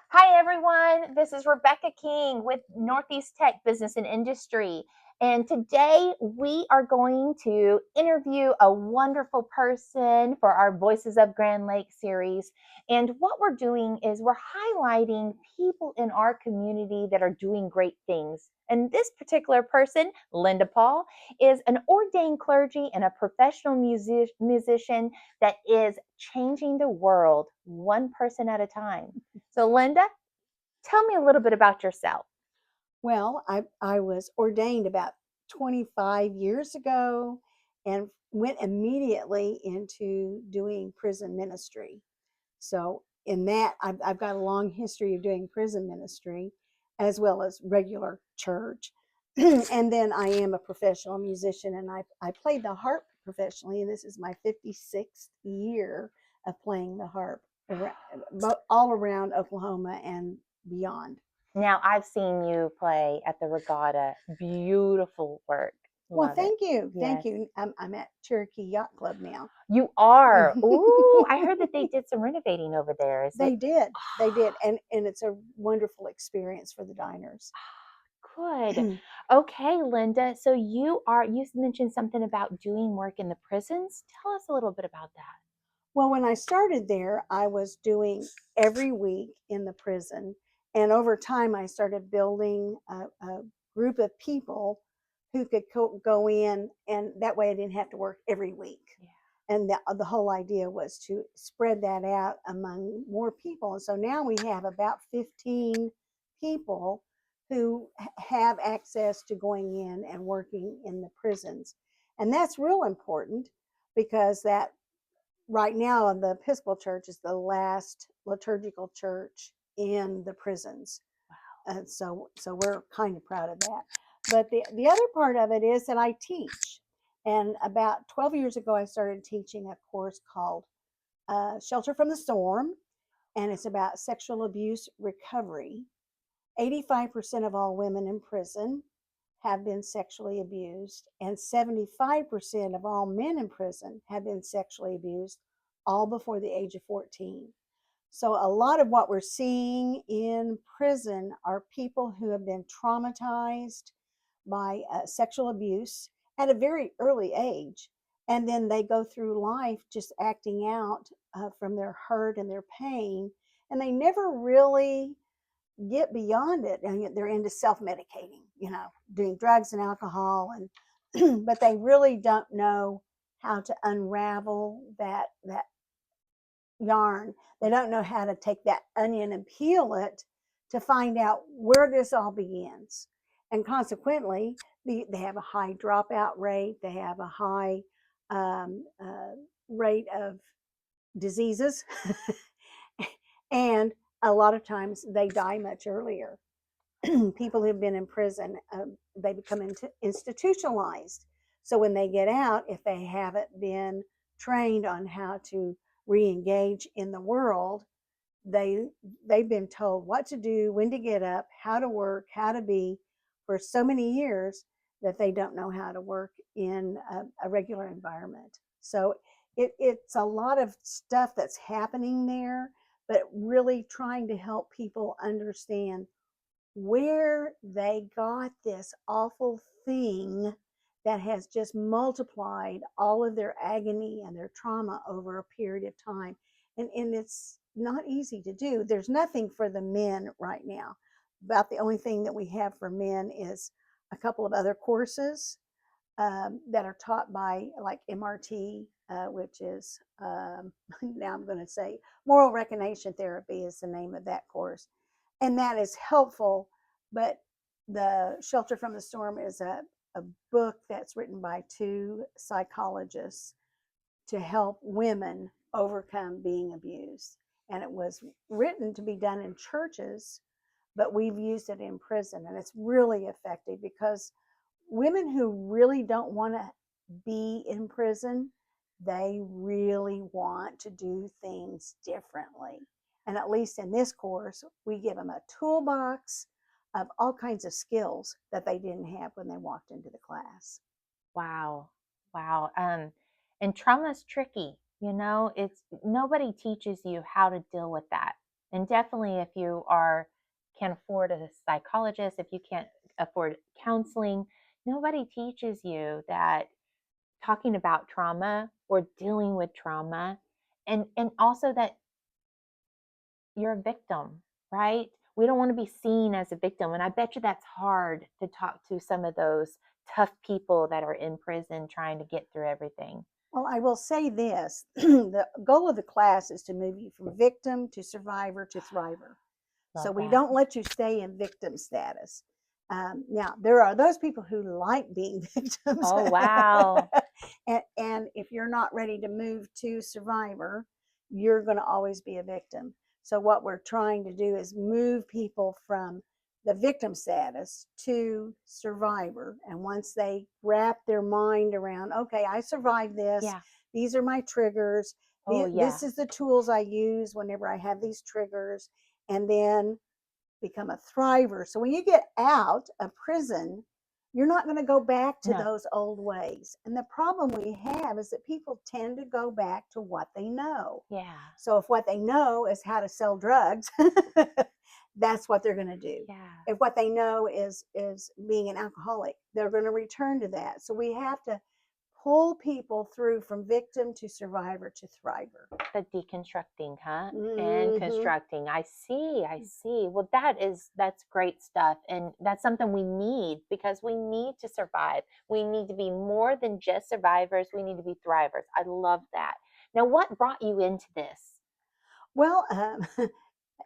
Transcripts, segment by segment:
Hi, everyone. This is Rebecca King with Northeast Tech Business and Industry. And today we are going to interview a wonderful person for our Voices of Grand Lake series. And what we're doing is we're highlighting people in our community that are doing great things. And this particular person, Linda Paul, is an ordained clergy and a professional musician that is changing the world one person at a time. So, Linda, tell me a little bit about yourself. Well, I was ordained about 25 years ago and went immediately into doing prison ministry. So, in that, I've got a long history of doing prison ministry as well as regular church. And then I am a professional musician and I played the harp professionally, and this is my 56th year of playing the harp all around Oklahoma and beyond. Now, I've seen you play at the Regatta. Beautiful work. Well, Love it. thank you. Thank Yes. you. I'm at Cherokee Yacht Club now. You are. Ooh, I heard that they did some renovating over there. Is it? They did. They did. And it's a wonderful experience for the diners. Good. Okay, Linda. So you mentioned something about doing work in the prisons. Tell us a little bit about that. Well, when I started there, I was doing every week in the prison. And over time, I started building a group of people who could go in, and that way I didn't have to work every week. Yeah. And the whole idea was to spread that out among more people. And so now we have about 15 people who have access to going in and working in the prisons. And that's real important because that right now the Episcopal Church is the last liturgical church in the prisons. And so we're kind of proud of that. But the other part of it is that I teach. And about 12 years ago, I started teaching a course called Shelter from the Storm, and it's about sexual abuse recovery. 85% of all women in prison have been sexually abused, and 75% of all men in prison have been sexually abused, all before the age of 14. So, a lot of what we're seeing in prison are people who have been traumatized by sexual abuse at a very early age. And then they go through life just acting out from their hurt and their pain. And they never really get beyond it. And they're into self medicating, doing drugs and alcohol. And, but they really don't know how to unravel that yarn. They don't know how to take that onion and peel it to find out where this all begins. And consequently, they have a high dropout rate, they have a high rate of diseases, and a lot of times they die much earlier. People who've been in prison, they become institutionalized. So when they get out, if they haven't been trained on how to re-engage in the world, they they've been told what to do, when to get up, how to work, how to be for so many years that they don't know how to work in a regular environment. So it's a lot of stuff that's happening there, but really trying to help people understand where they got this awful thing that has just multiplied all of their agony and their trauma over a period of time. And it's not easy to do. There's nothing for the men right now. About the only thing that we have for men is a couple of other courses that are taught by like MRT, which is now I'm going to say moral recognition therapy is the name of that course, and that is helpful. But the Shelter from the Storm is a book that's written by two psychologists to help women overcome being abused. And it was written to be done in churches, but we've used it in prison, and it's really effective because women who really don't want to be in prison, they really want to do things differently. And at least in this course, we give them a toolbox of all kinds of skills that they didn't have when they walked into the class. Wow. Wow. And trauma is tricky. It's nobody teaches you how to deal with that And definitely, if you are can't afford a psychologist, if you can't afford counseling, nobody teaches you that talking about trauma or dealing with trauma, and also that you're a victim, right? We don't want to be seen as a victim. And I bet you that's hard to talk to some of those tough people that are in prison trying to get through everything. Well, I will say this the goal of the class is to move you from victim to survivor to thriver. So Love we that. don't let you stay in victim status. Now, there are those people who like being victims. Oh, wow. And if you're not ready to move to survivor, you're going to always be a victim. So, what we're trying to do is move people from the victim status to survivor. And once they wrap their mind around, okay, I survived this, Yeah. these are my triggers, Oh, yeah. this is the tools I use whenever I have these triggers, and then become a thriver. So when you get out of prison, you're not going to go back to No. those old ways. And the problem we have is that people tend to go back to what they know. Yeah. So if what they know is how to sell drugs, that's what they're going to do. Yeah. If what they know is being an alcoholic, they're going to return to that. So we have to pull people through from victim to survivor to thriver. The deconstructing, huh? And Mm-hmm. constructing. I see. I see. Well, that's great stuff. And that's something we need because we need to survive. We need to be more than just survivors. We need to be thrivers. I love that. Now, what brought you into this? Well,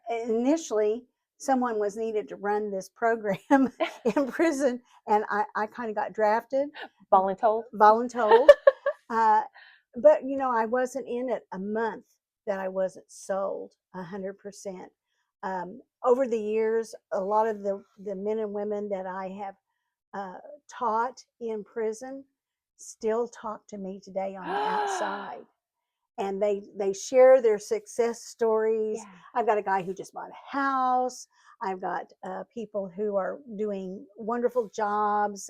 initially, someone was needed to run this program in prison, and I kind of got drafted, Voluntold? voluntold. Uh, but I wasn't in it a month that I wasn't sold 100%. Over the years, a lot of the men and women that I have taught in prison still talk to me today on the outside, and they share their success stories. Yeah. I've got a guy who just bought a house. I've got people who are doing wonderful jobs.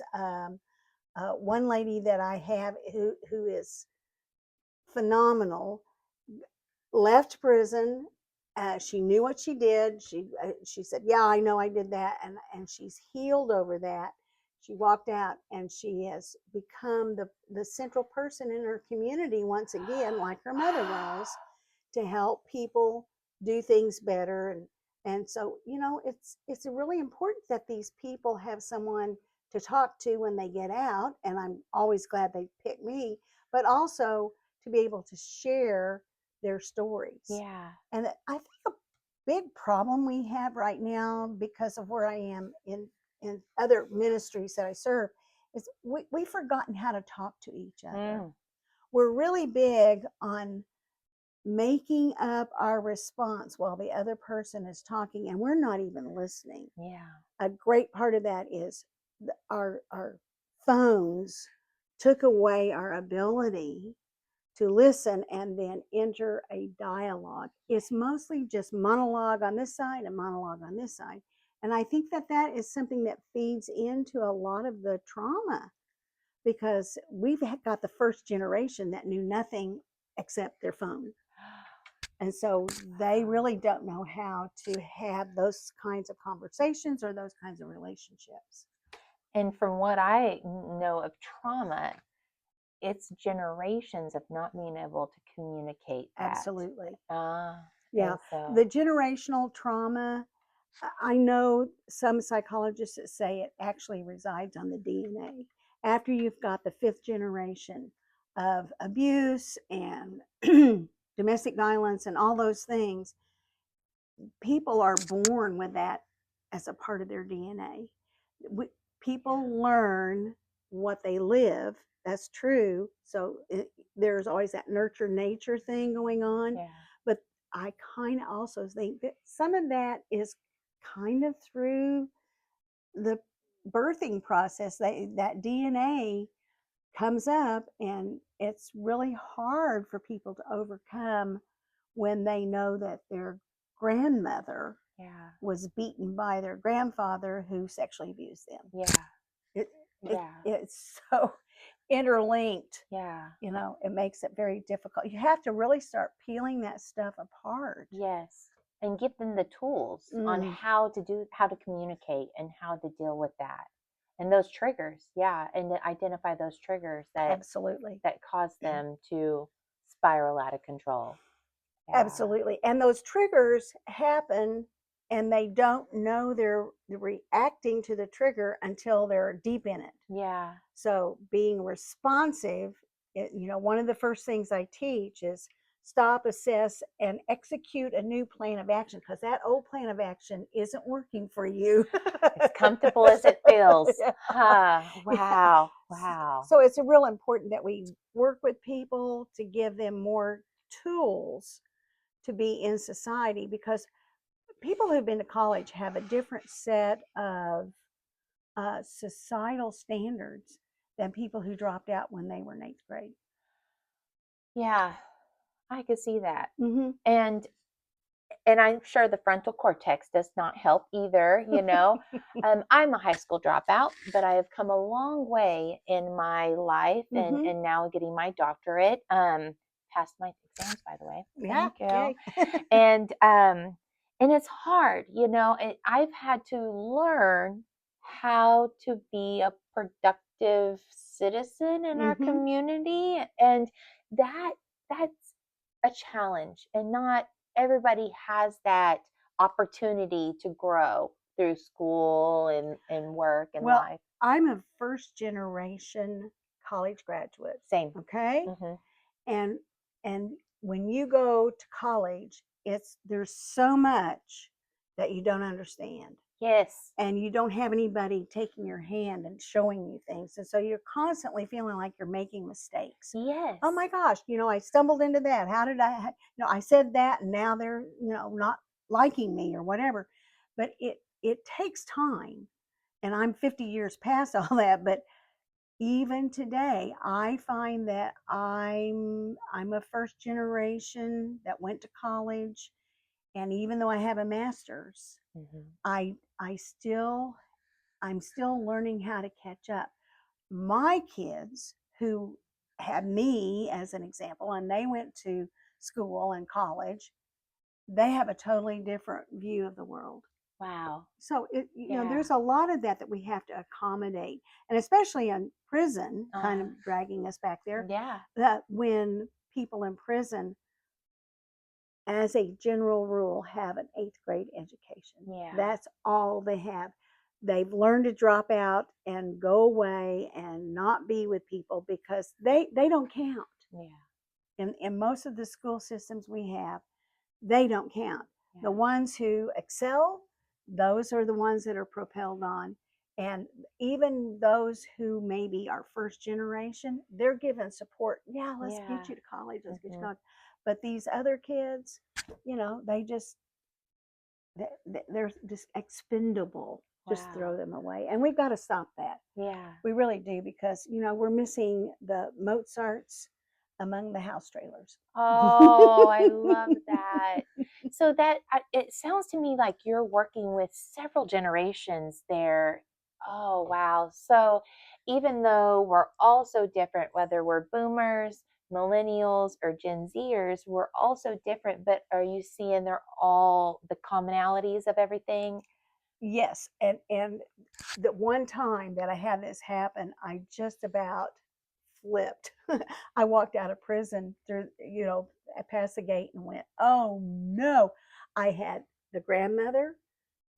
One lady that I have who is phenomenal left prison. She knew what she did. She said, "Yeah, I know I did that," and she's healed over that. She walked out and she has become the central person in her community once again, like her mother was, to help people do things better. And so it's really important that these people have someone to talk to when they get out, and I'm always glad they pick me, but also to be able to share their stories. Yeah. And I think a big problem we have right now, because of where I am in other ministries that I serve, is we've forgotten how to talk to each other. Mm. We're really big on making up our response while the other person is talking, and we're not even listening. Yeah. A great part of that is our phones took away our ability to listen and then enter a dialogue. It's mostly just monologue on this side and monologue on this side. And I think that is something that feeds into a lot of the trauma, because we've got the first generation that knew nothing except their phone. And so they really don't know how to have those kinds of conversations or those kinds of relationships. And from what I know of trauma, it's generations of not being able to communicate that. Absolutely. Ah, Yeah. and so The generational trauma, I know some psychologists that say it actually resides on the DNA. After you've got the fifth generation of abuse and domestic violence and all those things, people are born with that as a part of their DNA. We, people learn what they live. That's true. So there's always that nurture nature thing going on. yeah. But I kind of also think that some of that is kind of through the birthing process. That DNA comes up, and it's really hard for people to overcome when they know that their grandmother Yeah. was beaten by their grandfather who sexually abused them. Yeah. It, Yeah. it's so interlinked, Yeah. it makes it very difficult. You have to really start peeling that stuff apart. Yes. and give them the tools on Mm, how to communicate and how to deal with that. And those triggers, yeah, and to identify those triggers absolutely. that cause them to spiral out of control. Yeah. Absolutely. And those triggers happen and they don't know they're reacting to the trigger until they're deep in it. Yeah. So being responsive, one of the first things I teach is stop, assess, and execute a new plan of action because that old plan of action isn't working for you. As comfortable as it feels. Yeah. Huh. Yeah. Wow. Wow. So it's real important that we work with people to give them more tools to be in society because people who've been to college have a different set of societal standards than people who dropped out when they were in eighth grade. Yeah. I could see that. Mm-hmm. And I'm sure the frontal cortex does not help either, you know. I'm a high school dropout, but I have come a long way in my life Mm-hmm. and now getting my doctorate. Passed my exams, by the way. Yeah. Thank you. Yay. And it's hard, you know. I've had to learn how to be a productive citizen in our Mm-hmm. community, and that that's a challenge, and not everybody has that opportunity to grow through school and work and Well, life. I'm a first generation college graduate. Same. Okay. Hmm. And and when you go to college, there's so much that you don't understand. Yes. And you don't have anybody taking your hand and showing you things. And so you're constantly feeling like you're making mistakes. Oh Yes. my gosh, I stumbled into that. How did I said that and now they're, not liking me or whatever. But it takes time. And I'm 50 years past all that, but even today, I find that I'm a first generation that went to college, and even though I have a master's, Hmm. I still I'm still learning how to catch up. My kids who had me as an example and they went to school and college, they have a totally different view of the world. Wow. So Yeah. there's a lot of that we have to accommodate, and especially in prison, kind Uh, of dragging us back there, yeah. that when people in prison as a general rule, have an eighth grade education. Yeah. That's all they have. They've learned to drop out and go away and not be with people because they don't count. Yeah. In most of the school systems we have, they don't count. The Yeah. ones who excel, those are the ones that are propelled on. And even those who maybe are first generation, they're given support. Yeah, let's Yeah. get you to college. Let's get you to Hmm. college. But these other kids, they just they're just expendable. Just Wow. throw them away, and we've got to stop that. Yeah. We really do because we're missing the Mozarts among the house trailers. Oh, I love that. So it sounds to me like you're working with several generations there. Oh, wow. So even though we're all so different, whether we're boomers, millennials, or Gen Zers, we're also different, but are you seeing they're all the commonalities of everything? Yes, and the one time that I had this happen, I just about flipped. I walked out of prison through, past the gate and went, "Oh no!" I had the grandmother,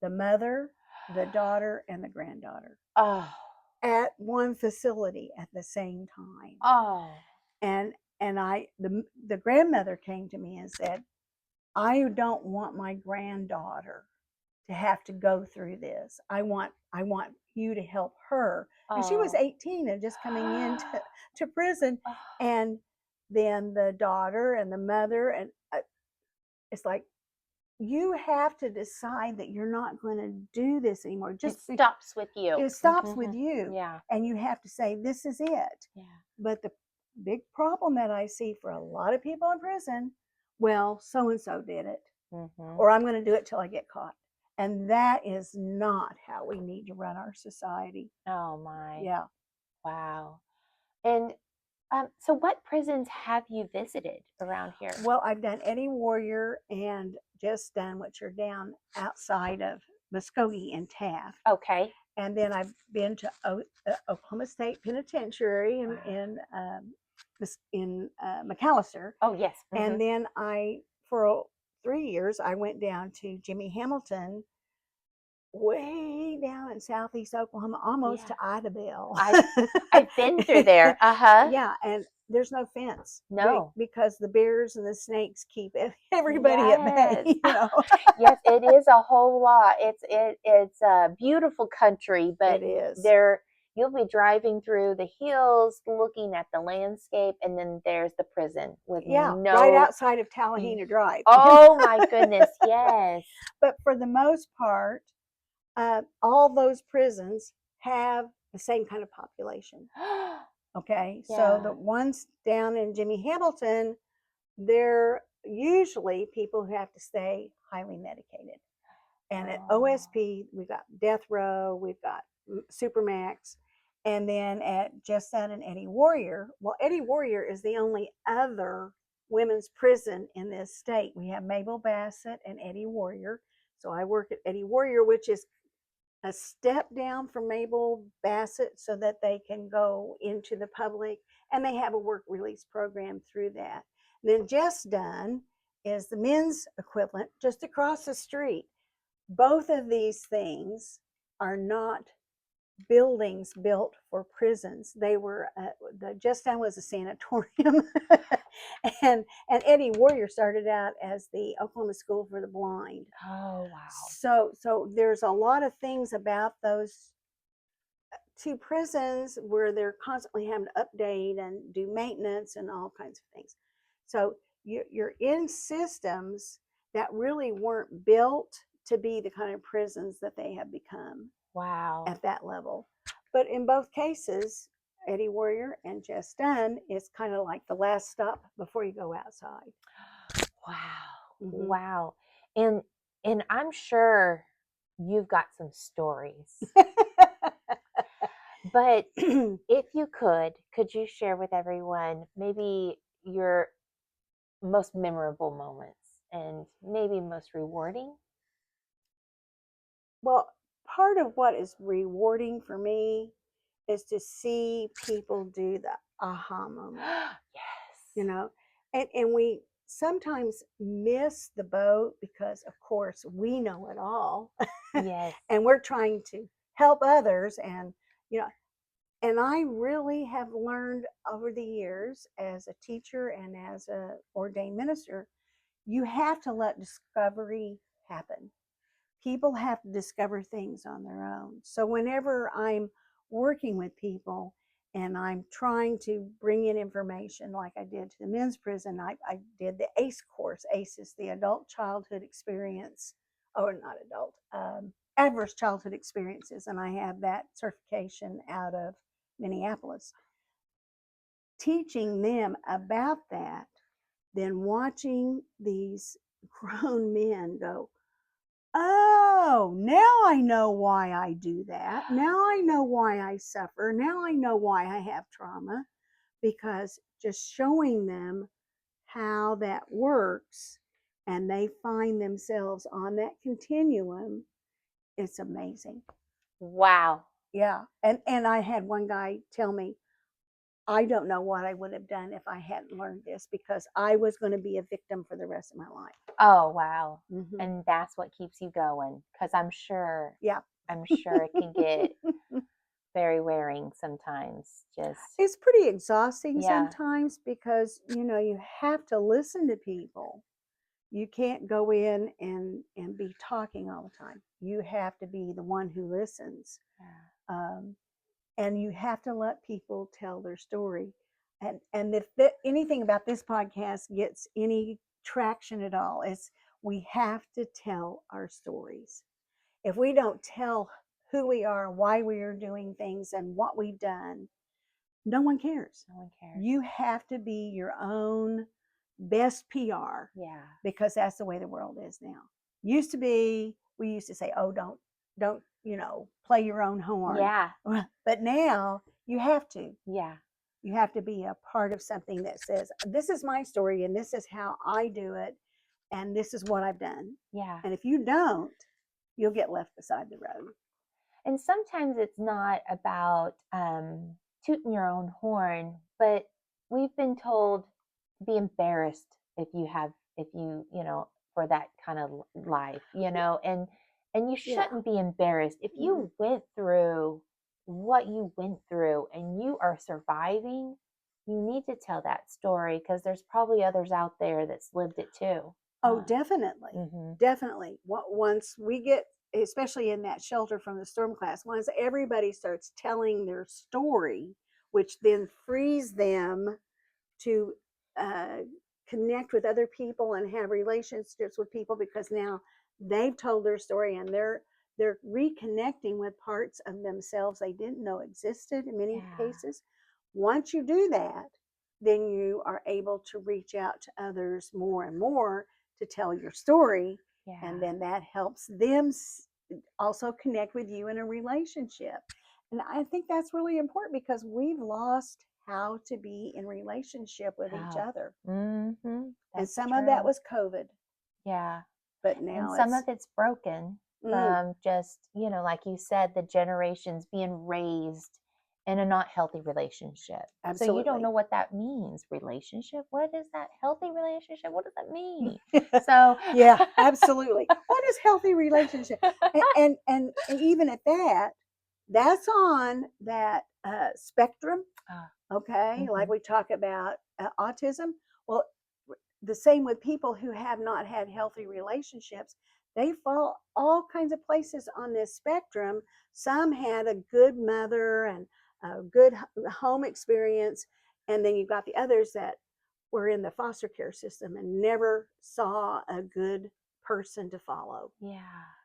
the mother, the daughter, and the granddaughter Oh, at one facility at the same time. oh, And the grandmother came to me and said, "I don't want my granddaughter to have to go through this. I want you to help her." And she was oh. 18 and just coming into to prison. And then the daughter and the mother, and it's like, you have to decide that you're not going to do this anymore. It Just stops with you. it stops with Mhm. you, Yeah, and you have to say this is it. yeah. But the big problem that I see for a lot of people in prison, well, so and so did it, Mhm. or I'm going to do it till I get caught. And that is not how we need to run our society. Oh my. Yeah. Wow. And So what prisons have you visited around here? Well, I've done Eddie Warrior and Just Done, which are down outside of Muskogee and Taft. Okay. And then I've been to Oklahoma State Penitentiary in McAllister. Oh, yes. And then for 3 years, I went down to Jimmy Hamilton, way down in southeast Oklahoma, almost to Yeah. Idabel. I've been through there. Uh-huh. Yeah, and there's no fence. No. Because the bears and the snakes keep everybody at bay, Yes. you know. Yes, it is a whole lot. It's a beautiful country, but It is. there you'll be driving through the hills looking at the landscape, and then there's the prison with Yeah, no right outside of Tallahena Drive. Oh my goodness, yes. But for the most part, all those prisons have the same kind of population. Okay, so the Yeah. ones down in Jimmy Hamilton, they're usually people who have to stay highly medicated. And at Oh. OSP, we've got Death Row, we've got Supermax, and then at Just Done and Eddie Warrior, well, Eddie Warrior is the only other women's prison in this state. We have Mabel Bassett and Eddie Warrior. So I work at Eddie Warrior, which is a step down from Mabel Bassett so that they can go into the public, and they have a work release program through that. And then Just Done is the men's equivalent just across the street. Both of these things are not buildings built for prisons. They were the Just Done was a sanatorium, and Eddie Warrior started out as the Oklahoma School for the Blind. Oh, wow. So there's a lot of things about those two prisons where they're constantly having to update and do maintenance and all kinds of things. So you're in systems that really weren't built to be the kind of prisons that they have become. Wow. At that level. But in both cases, Eddie Warrior and Just Done is kind of like the last stop before you go outside. Wow. Mm-hmm. Wow. And I'm sure you've got some stories. But if you could you share with everyone maybe your most memorable moments and maybe most rewarding? Well, part of what is rewarding for me is to see people do the aha moment. Yes. You know, and we sometimes miss the boat because, of course, we know it all. Yes. And we're trying to help others. And, you know, and I really have learned over the years as a teacher and as a ordained minister, you have to let discovery happen. People have to discover things on their own. So whenever I'm working with people and I'm trying to bring in information like I did to the men's prison, I did the ACE course. ACE is the Adult Childhood Experience, or not adult, Adverse Childhood Experiences, and I have that certification out of Minneapolis. Teaching them about that, then watching these grown men go, oh, now I know why I do that. Now I know why I suffer. Now I know why I have trauma, because just showing them how that works and they find themselves on that continuum, it's amazing. Wow. Yeah. And I had one guy tell me, I don't know what I would have done if I hadn't learned this, because I was going to be a victim for the rest of my life. Oh, wow. Mm-hmm. And that's what keeps you going, because I'm sure it can get very wearing sometimes. It's pretty exhausting sometimes, because you have to listen to people. You can't go in and be talking all the time. You have to be the one who listens. And you have to let people tell their story. And if anything about this podcast gets any traction at all, it's we have to tell our stories. If we don't tell who we are, why we are doing things, and what we've done, no one cares. No one cares. You have to be your own best PR. Yeah. Because that's the way the world is now. We used to say, oh, don't, play your own horn. Yeah. But now you have to. Yeah. You have to be a part of something that says, this is my story and this is how I do it and this is what I've done. Yeah. And if you don't, you'll get left beside the road. And sometimes it's not about tooting your own horn, but we've been told to be embarrassed if you know, for that kind of life, you know, and you Yeah. shouldn't be embarrassed. If you went through what you went through and you are surviving, you need to tell that story because there's probably others out there that's lived it too. Oh, definitely. Mm-hmm. Definitely. Once we get, especially in that shelter from the storm class, once everybody starts telling their story, which then frees them to uh, connect with other people and have relationships with people because now they've told their story and they're reconnecting with parts of themselves they didn't know existed in many Yeah. cases. Once you do that, then you are able to reach out to others more and more to tell your story, Yeah. and then that helps them also connect with you in a relationship. And I think that's really important because we've lost how to be in relationship with each Wow. other. Mm-hmm. And That's some of that true. was COVID, Yeah. but And now some of it's it's broken from just, you know, like you said, the generations being raised in a not healthy relationship. So you don't know absolutely. what that means. Relationship? What is that? Healthy relationship? What does that mean? So Yeah, absolutely. What is healthy relationship? And even at that, that's on that spectrum. Ah, Okay, like mhm. we talk about autism. Well, the same with people who have not had healthy relationships. They fall all kinds of places on this spectrum. Some had a good mother and a good home experience, and then you've got the others that were in the foster care system and never saw a good person to follow. Yeah.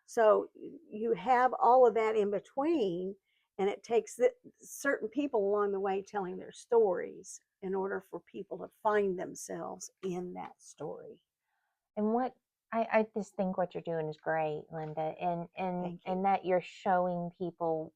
So you have all of that in between, and it takes certain people along the way telling their stories in order for people to find themselves in that story. And what I just think what you're doing is great, Linda, Thank you. and that you're showing people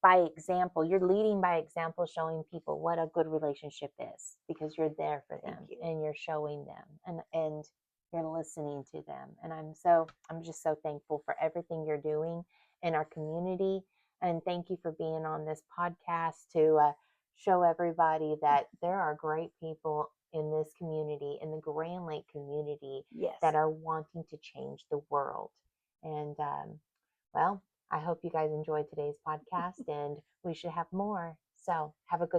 by example. You're leading by example, showing people what a good relationship is because you're there for Thank them you. and you're showing them and you're listening to them. And I'm just so thankful for everything you're doing in our community. And thank you for being on this podcast to show everybody that there are great people in this community, in the Grand Lake community, that Yes. are wanting to change the world. And well, I hope you guys enjoyed today's podcast and we should have more. So have a good